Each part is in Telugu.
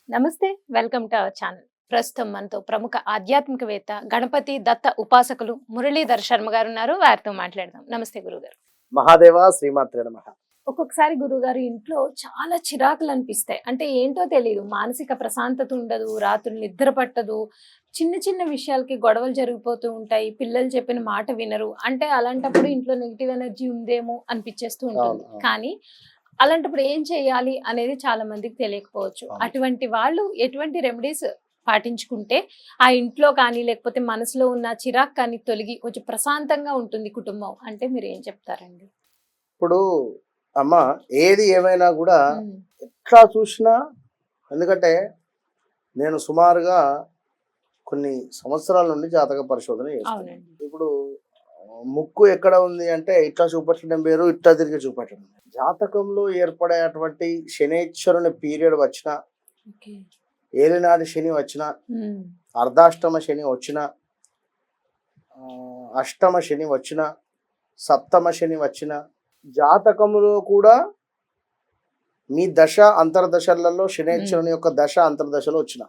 నమస్తే, వెల్కమ్ టు అవర్ ఛానల్. ప్రస్తుతం మనతో ప్రముఖ ఆధ్యాత్మికవేత్త గణపతి దత్త ఉపాసకులు మురళీధర్ శర్మ గారు ఉన్నారు. వారితో మాట్లాడదాం. నమస్తే గురుగారు. మహాదేవ శ్రీమాత్రే నమః. ఒక్కొక్కసారి గురుగారు ఇంట్లో చాలా చిరాకులు అనిపిస్తాయి. అంటే ఏంటో తెలియదు, మానసిక ప్రశాంతత ఉండదు, రాత్రులు నిద్ర పట్టదు, చిన్న చిన్న విషయాలకి గొడవలు జరిగిపోతూ ఉంటాయి, పిల్లలు చెప్పిన మాట వినరు. అంటే అలాంటప్పుడు ఇంట్లో నెగిటివ్ ఎనర్జీ ఉందేమో అనిపించేస్తూ ఉంటుంది. కానీ అలాంటప్పుడు ఏం చేయాలి అనేది చాలా మందికి తెలియకపోవచ్చు. అటువంటి వాళ్ళు ఎటువంటి రెమెడీస్ పాటించుకుంటే ఆ ఇంట్లో కానీ లేకపోతే మనసులో ఉన్న చిరాకు కానీ తొలగి కొంచెం ప్రశాంతంగా ఉంటుంది కుటుంబం అంటే మీరు ఏం చెప్తారండి? ఇప్పుడు అమ్మ ఏది ఏమైనా కూడా ఎట్లా చూసినా, ఎందుకంటే నేను సుమారుగా కొన్ని సంవత్సరాల నుండి జాతక పరిశోధన చేస్తాను. ఇప్పుడు ముక్కు ఎక్కడ ఉంది అంటే ఇట్లా చూపట్టడం వేరు, ఇట్లా తిరిగి చూపట్టడం. జాతకంలో ఏర్పడేటువంటి శనేశ్వరుని పీరియడ్ వచ్చిన, ఏలినాటి శని వచ్చిన, అర్ధాష్టమ శని వచ్చిన, అష్టమ శని వచ్చిన, సప్తమ శని వచ్చిన, జాతకములో కూడా మీ దశ అంతర్దశలలో శనేశ్వరుని యొక్క దశ అంతర్దశలో వచ్చిన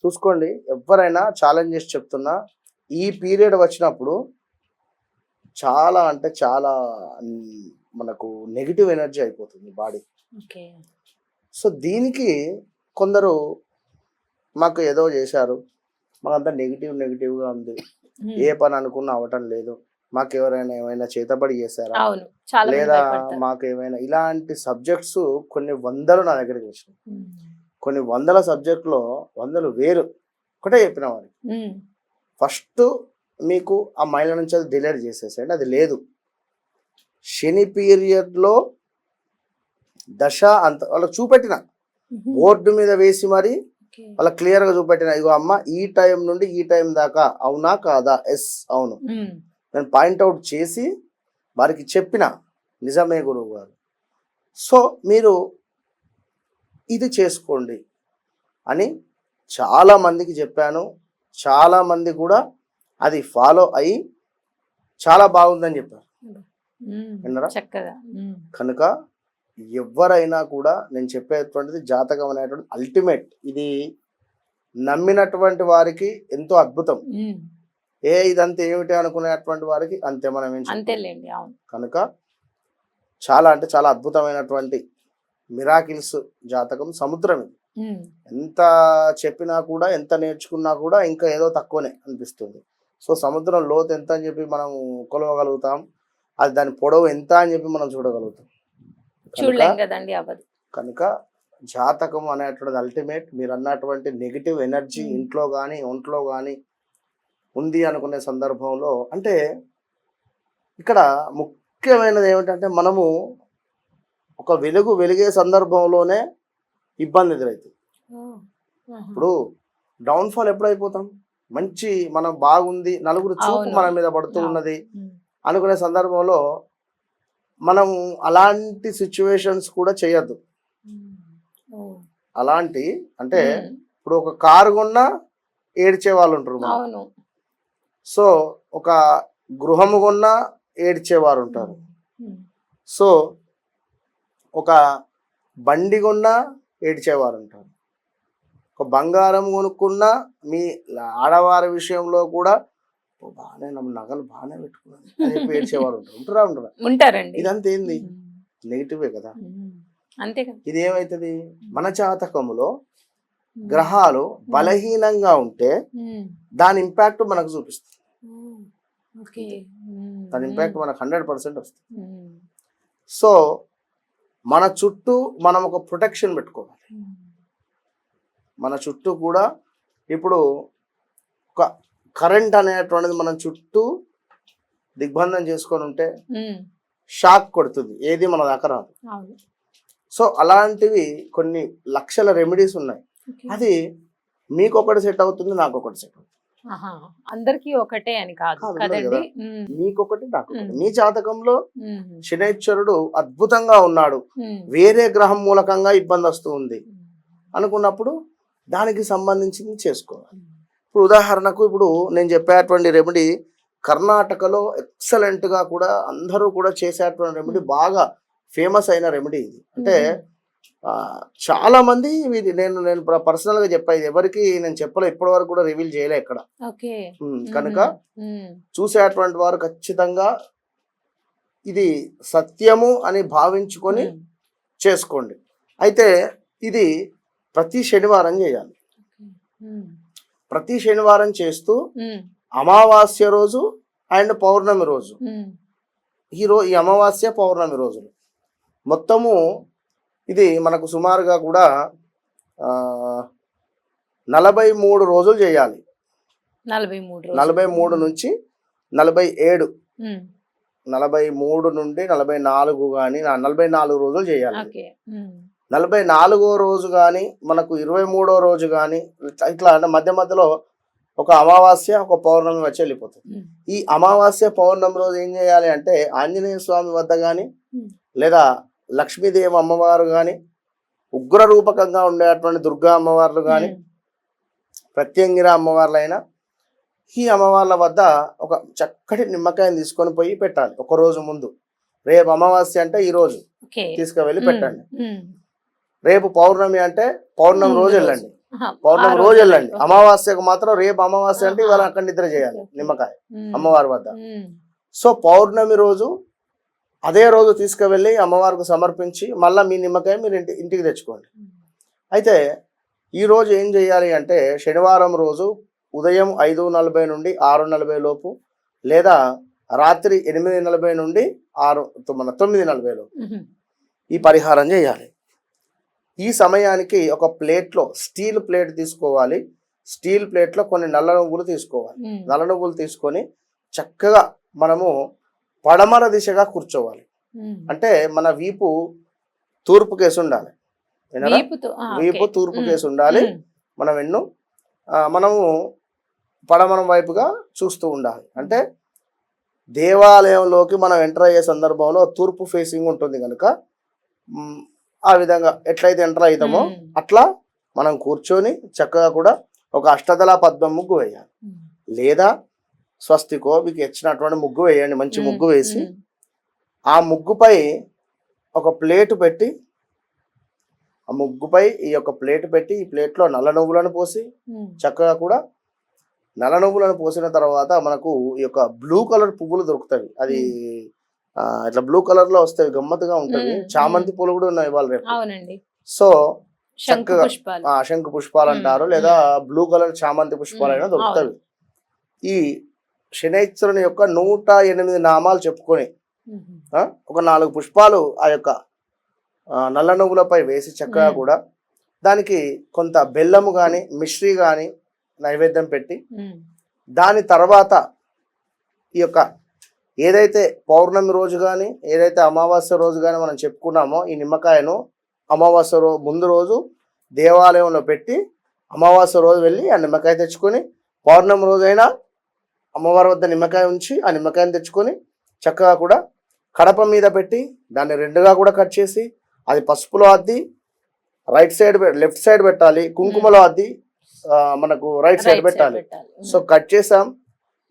చూసుకోండి. ఎవరైనా ఛాలెంజ్ చేసి చెప్తున్నా, ఈ పీరియడ్ వచ్చినప్పుడు చాలా అంటే చాలా మనకు నెగిటివ్ ఎనర్జీ అయిపోతుంది బాడీ. సో దీనికి కొందరు మాకు ఏదో చేశారు, మాకంతా నెగిటివ్గా ఉంది, ఏ పని అనుకున్నా అవటం లేదు, మాకు ఎవరైనా ఏమైనా చేతబడి చేశారా, లేదా మాకు ఏమైనా ఇలాంటి సబ్జెక్ట్స్ కొన్ని వందలు నా దగ్గరికి వచ్చినాయి. కొన్ని వందల సబ్జెక్టులో వందలు వేరు ఒకటే చెప్పిన వారికి, ఫస్ట్ మీకు ఆ మైండ్ నుంచి అది డిలీట్ చేసేసండి. అది లేదు. శని పీరియడ్లో దశ అంత వాళ్ళకి చూపెట్టిన, బోర్డు మీద వేసి మరి వాళ్ళకి క్లియర్గా చూపెట్టిన, ఇగో అమ్మ ఈ టైం నుండి ఈ టైం దాకా అవునా కాదా, ఎస్ అవును, నేను పాయింట్అవుట్ చేసి వారికి చెప్పిన, నిజమే గురువు గారు, సో మీరు ఇది చేసుకోండి అని చాలా మందికి చెప్పాను. చాలా మంది కూడా అది ఫాలో అయ్యి చాలా బాగుందని చెప్పారు. విన్నారా? కనుక ఎవరైనా కూడా నేను చెప్పేటువంటిది జాతకం అనేటువంటి అల్టిమేట్, ఇది నమ్మినటువంటి వారికి ఎంతో అద్భుతం, ఇదంతా ఏమిటి అనుకునేటువంటి వారికి అంతే. మనం ఏం కనుక చాలా అంటే చాలా అద్భుతమైనటువంటి మిరాకిల్స్ జాతకం సముద్రం. ఎంత చెప్పినా కూడా, ఎంత నేర్చుకున్నా కూడా ఇంకా ఏదో తక్కువనే అనిపిస్తుంది. సో సముద్రం లోతు ఎంత అని చెప్పి మనం కొలవగలుగుతాం, అది దాని పొడవు ఎంత అని చెప్పి మనం చూడగలుగుతాం. కనుక జాతకం అనేటువంటిది అల్టిమేట్. మీరు అన్నటువంటి నెగిటివ్ ఎనర్జీ ఇంట్లో కానీ ఒంట్లో కానీ ఉంది అనుకునే సందర్భంలో, అంటే ఇక్కడ ముఖ్యమైనది ఏమిటంటే మనము ఒక వెలిగే సందర్భంలోనే ఇబ్బంది ఎదురవుతుంది. ఇప్పుడు డౌన్ఫాల్ ఎప్పుడు అయిపోతాం, మంచి మనం బాగుంది, నలుగురు చూపు మన మీద పడుతూ ఉన్నది అనుకునే సందర్భంలో మనం అలాంటి సిచ్యువేషన్స్ కూడా చేయొద్దు. అలాంటి అంటే ఇప్పుడు ఒక కారు కొన్నా ఏడ్చే వాళ్ళు ఉంటారు, సో ఒక గృహము కొన్నా ఏడ్చేవారు ఉంటారు, సో ఒక బండి కొన్నా ఏడ్చేవారు ఉంటారు, ఒక బంగారం కొనుక్కున్నా మీ ఆడవారి విషయంలో కూడా బాగానే నగలు బాగానే పెట్టుకున్నాను అని చెప్పి ఏడ్చేవారు ఉంటారండి. ఇదంతా ఏంది, నెగిటివే కదా. ఇది ఏమైతుంది, మన జాతకములో గ్రహాలు బలహీనంగా ఉంటే దాని ఇంపాక్ట్ మనకు చూపిస్తుంది. దాని ఇంపాక్ట్ మనకు 100% వస్తుంది. సో మన చుట్టూ మనం ఒక ప్రొటెక్షన్ పెట్టుకోవాలి. మన చుట్టూ కూడా ఇప్పుడు ఒక కరెంట్ అనేటువంటిది మనం చుట్టూ దిగ్బంధం చేసుకొని ఉంటే షాక్ కొడుతుంది, ఏది మన దాకా రాదు. సో అలాంటివి కొన్ని లక్షల రెమెడీస్ ఉన్నాయి. అది మీకు ఒకటి సెట్ అవుతుంది, నాకు ఒకటి సెట్ అవుతుంది, అందరికి ఒకటే అని కాదు కదండి. మీకొకటి నాకు. మీ జాతకంలో శనైశ్వరుడు అద్భుతంగా ఉన్నాడు, వేరే గ్రహం మూలకంగా ఇబ్బంది వస్తూ ఉంది అనుకున్నప్పుడు దానికి సంబంధించింది చేసుకోవాలి. ఇప్పుడు ఉదాహరణకు ఇప్పుడు నేను చెప్పేటువంటి రెమెడీ కర్ణాటకలో ఎక్సలెంట్గా కూడా అందరూ కూడా చేసేటువంటి రెమెడీ, బాగా ఫేమస్ అయిన రెమెడీ ఇది. అంటే చాలా మంది నేను నేను పర్సనల్ గా చెప్పా, ఇది ఎవరికి నేను చెప్పలే, ఇప్పటి వరకు కూడా రివీల్ చేయలే ఎక్కడ. ఓకే. కనుక చూసేటువంటి వారు ఖచ్చితంగా ఇది సత్యము అని భావించుకొని చేసుకోండి. అయితే ఇది ప్రతి శనివారం చేయాలి. ప్రతి శనివారం చేస్తూ అమావాస్య రోజు అండ్ పౌర్ణమి రోజు, ఈ అమావాస్య పౌర్ణమి రోజులు మొత్తము ఇది మనకు సుమారుగా కూడా 43 రోజులు చేయాలి. 43 నుంచి 47, 43 నుండి 44 కానీ 44 రోజులు చేయాలి. 44వ రోజు కానీ మనకు 23వ రోజు కానీ ఇట్లా అంటే మధ్య మధ్యలో ఒక అమావాస్య ఒక పౌర్ణమి వచ్చి వెళ్ళిపోతుంది. ఈ అమావాస్య పౌర్ణమి రోజు ఏం చేయాలి అంటే ఆంజనేయ స్వామి వద్ద కానీ లేదా లక్ష్మీదేవి అమ్మవారు కానీ, ఉగ్ర రూపకంగా ఉండేటువంటి దుర్గా అమ్మవార్లు కానీ, ప్రత్యంగిర అమ్మవార్లైనా ఈ అమ్మవార్ల వద్ద ఒక చక్కటి నిమ్మకాయని తీసుకొని పోయి పెట్టాలి. ఒక రోజు ముందు, రేపు అమావాస్య అంటే ఈ రోజు తీసుకువెళ్ళి పెట్టండి. రేపు పౌర్ణమి అంటే పౌర్ణమి రోజు వెళ్ళండి, పౌర్ణమి రోజు వెళ్ళండి. అమావాస్యకు మాత్రం రేపు అమావాస్య అంటే ఇవాళ అక్కడ నిద్ర చేయాలి నిమ్మకాయ అమ్మవారి వద్ద. సో పౌర్ణమి రోజు అదే రోజు తీసుకువెళ్ళి అమ్మవారికి సమర్పించి మళ్ళీ మీ నిమ్మకాయ మీరు ఇంటికి తెచ్చుకోండి. అయితే ఈరోజు ఏం చేయాలి అంటే శనివారం రోజు ఉదయం 5:40 నుండి 6:40 లోపు లేదా రాత్రి 8:40 నుండి 9:40 లోపు ఈ పరిహారం చేయాలి. ఈ సమయానికి ఒక ప్లేట్లో స్టీల్ ప్లేట్ తీసుకోవాలి. స్టీల్ ప్లేట్లో కొన్ని నల్ల నువ్వులు తీసుకోవాలి. నల్ల నువ్వులు తీసుకొని చక్కగా మనము పడమర దిశగా కూర్చోవాలి. అంటే మన వీపు తూర్పు కేసు ఉండాలి. వీపు తూర్పు కేసు ఉండాలి. మన వెన్ను మనము పడమర వైపుగా చూస్తూ ఉండాలి. అంటే దేవాలయంలోకి మనం ఎంటర్ అయ్యే సందర్భంలో తూర్పు ఫేసింగ్ ఉంటుంది కనుక ఆ విధంగా ఎట్లయితే ఎంటర్ అవుతామో అట్లా మనం కూర్చొని చక్కగా కూడా ఒక అష్టదళ పద్మం ముగ్గు వేయాలి. లేదా స్వస్తికో మీకు ఇచ్చినటువంటి ముగ్గు వేయండి. మంచి ముగ్గు వేసి ఆ ముగ్గుపై ఒక ప్లేటు పెట్టి, ఆ ముగ్గుపై ఈ యొక్క ప్లేటు పెట్టి ఈ ప్లేట్లో నల్ల నువ్వులను పోసి చక్కగా కూడా నల్ల నువ్వులను పోసిన తర్వాత మనకు ఈ యొక్క బ్లూ కలర్ పువ్వులు దొరుకుతాయి. అది ఇట్లా బ్లూ కలర్ లో వస్తాయి, గమ్మత్తుగా ఉంటుంది. చామంతి పూలు కూడా ఉన్నాయి ఇవాళ రేపు. సో చక్కగా శంకు పుష్పాలు అంటారు, లేదా బ్లూ కలర్ చామంతి పుష్పాలు అయినా దొరుకుతాయి. ఈ శనైశ్వరుని యొక్క 108 నామాలు చెప్పుకొని ఒక 4 పుష్పాలు ఆ యొక్క నల్ల నువ్వులపై వేసి చక్కగా కూడా దానికి కొంత బెల్లము కానీ మిశ్రీ కానీ నైవేద్యం పెట్టి దాని తర్వాత ఈ యొక్క ఏదైతే పౌర్ణమి రోజు కానీ ఏదైతే అమావాస్య రోజు కానీ మనం చెప్పుకున్నామో ఈ నిమ్మకాయను అమావాస్య ముందు రోజు దేవాలయంలో పెట్టి అమావాస్య రోజు వెళ్ళి ఆ నిమ్మకాయ తెచ్చుకొని పౌర్ణమి రోజైనా అమ్మవారి వద్ద నిమ్మకాయ ఉంచి ఆ నిమ్మకాయని తెచ్చుకొని చక్కగా కూడా కడప మీద పెట్టి దాన్ని 2గా కూడా కట్ చేసి అది పసుపులో అద్ది లెఫ్ట్ సైడ్ పెట్టాలి, కుంకుమలో అద్ది మనకు రైట్ సైడ్ పెట్టాలి. సో కట్ చేసాం,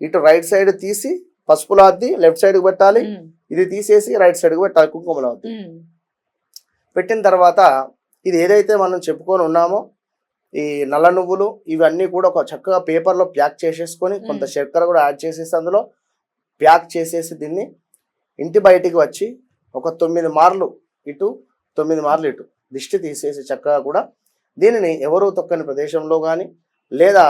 ఇటు రైట్ సైడ్ తీసి పసుపులో అద్ది లెఫ్ట్ సైడ్కి పెట్టాలి, ఇది తీసేసి రైట్ సైడ్కి పెట్టాలి కుంకుమలో అద్ది. పెట్టిన తర్వాత ఇది ఏదైతే మనం చెప్పుకొని ఉన్నామో ఈ నల్ల నువ్వులు ఇవన్నీ కూడా ఒక చక్కగా పేపర్లో ప్యాక్ చేసేసుకొని కొంత చక్కెర కూడా యాడ్ చేసేసి అందులో ప్యాక్ చేసేసి దీన్ని ఇంటి బయటికి వచ్చి ఒక 9 మార్లు ఇటు 9 మార్లు ఇటు దిష్టి తీసేసి చక్కగా కూడా దీనిని ఎవరు తొక్కని ప్రదేశంలో కానీ లేదా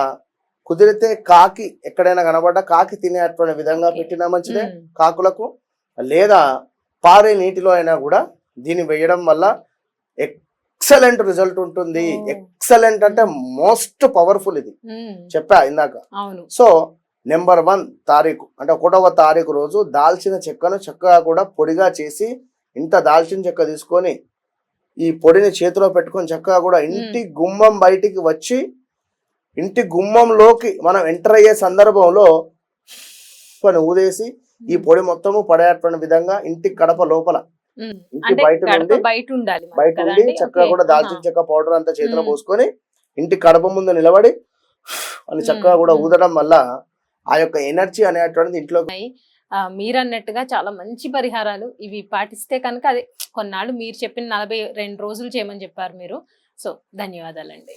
కుదిరితే కాకి ఎక్కడైనా కనబడ్డా కాకి తినేటువంటి విధంగా పెట్టినా మంచిదే కాకులకు, లేదా పారే నీటిలో అయినా కూడా దీన్ని వేయడం వల్ల ఎక్సలెంట్ రిజల్ట్ ఉంటుంది. ఎక్సలెంట్ అంటే మోస్ట్ పవర్ఫుల్ ఇది చెప్పా ఇందాక. సో నెంబర్ 1 తారీఖు అంటే 1వ తారీఖు రోజు దాల్చిన చెక్కను చక్కగా కూడా పొడిగా చేసి ఇంత దాల్చిన చెక్క తీసుకొని ఈ పొడిని చేతిలో పెట్టుకొని చక్కగా కూడా ఇంటి గుమ్మం బయటికి వచ్చి ఇంటి గుమ్మంలోకి మనం ఎంటర్ అయ్యే సందర్భంలో ఊదేసి ఈ పొడి మొత్తము పడేటువంటి విధంగా ఇంటి కడప లోపల ఇంటి బయట ఉండి చక్కగా కూడా దాల్చిన చెక్క పౌడర్ అంతా చేతిలో పోసుకొని ఇంటి కడప ముందు నిలబడి అని చక్కగా కూడా ఊదడం వల్ల ఆ యొక్క ఎనర్జీ అనేటువంటిది ఇంట్లో మీరు అన్నట్టుగా చాలా మంచి పరిహారాలు ఇవి పాటిస్తే కనుక అదే కొన్నాళ్ళు మీరు చెప్పిన 42 రోజులు చేయమని చెప్పారు మీరు. సో ధన్యవాదాలండి.